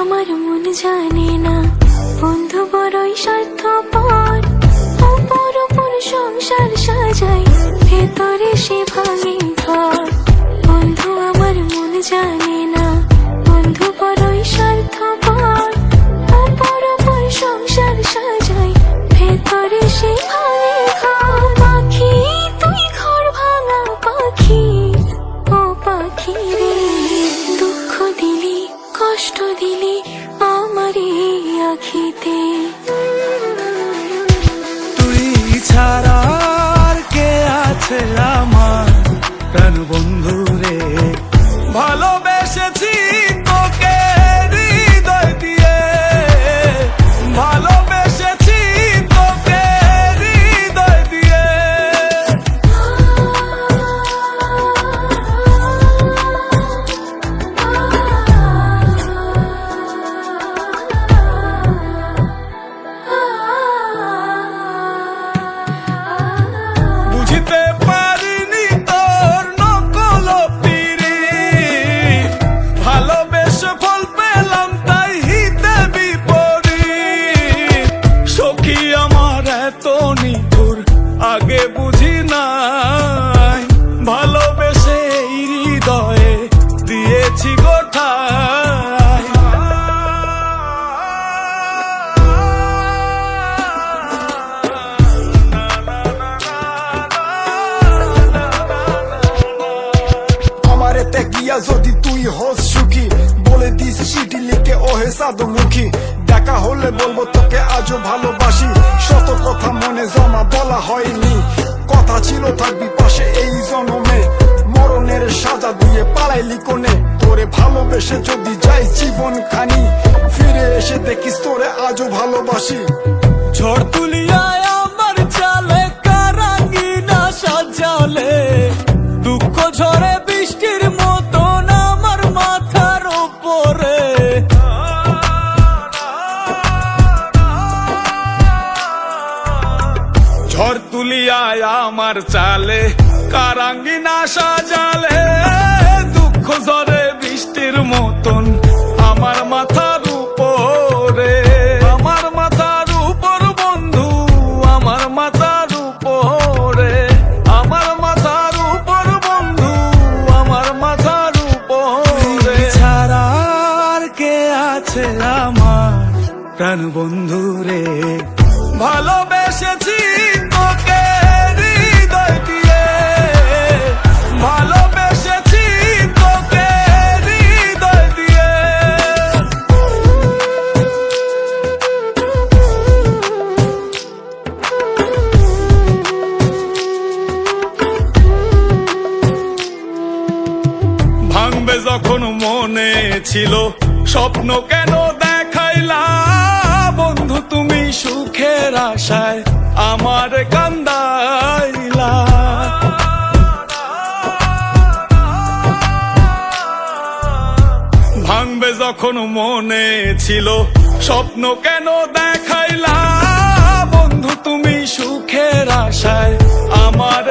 আমার মন জানে না, বন্ধু বড়ই স্বার্থপর। অপর অপর সংসার সাজাই, ভেতরে সে ভাঙে ঘর। বন্ধু আমার মন জানে না, বন্ধু বড়ই স্বার্থপর। অপর অপর সংসার সাজাই, ভেতরে সে ভাঙে ঘর। পাখি তুই ঘর ভাঙা পাখি, ও পাখি রে, দুঃখ দিলি কষ্ট দিলি আমারে আখিতে। তুই ছাড়া আর কে আছে আমার প্রাণ বন্ধু রে, ভালোবেসেছি তোকে হৃদয় দিয়ে, ভালোবেসেছি তোকে হৃদয় দিয়ে। বুঝতে পারিনি তোর নকল পিরিত, ভালোবেসে ফল পেলাম তাই হিতে বিপরীত। সখী আমার এত নিঠুর আগে বুঝি নাই, ভালোবেসে এই হৃদয়ে দিয়েছি গোঠায়। আমার এতে গিয়া যদি তুই হোস সুখী, বলে দিস চিঠি লিখে ওহে সাধুমুখী। দেখা হলে বলবো তোকে আজও ভালোবাসি, শত কথা মনে জমা বলা হয়নি। কথা ছিল থাকবি পাশে এই জন্মে, মরণের সাজা দিয়ে পালাইলি কোনে। তোরে ভালোবেসে যদি যাই জীবন খানি, ফিরে এসে দেখিস তোরে আজও ভালোবাসি। ঝড় তুলিয়ায় আমার চালে কারাঙ্গিনা সাজালে, দুঃখ ঝরে বৃষ্টির মতন আমার মাথার উপরে। ঝড় তুলিয়ায় আমার চালে কারাঙ্গিনা সাজালে, দুঃখ ঝরে বৃষ্টির মতন আমার মাথার উপরে। আমার মাথার উপর বন্ধু, আমার মাথার উপরে, আমার মাথার উপর বন্ধু, আমার মাথার উপরে। ছাড়া আর কে আছে আমার প্রাণ বন্ধু রে, ভালোবেসেছি তোকে হৃদয় দিয়ে, ভালোবেসেছি তোকে হৃদয় দিয়ে। ভাঙবে যখন মনে ছিল স্বপ্ন কেন দেখাইলা, বন্ধু তুমি সুখের আশায় আমার কান্দাইলা। ভাঙবে যখন মনে ছিল স্বপ্ন কেন দেখাইলা, বন্ধু তুমি সুখের আশায় আমার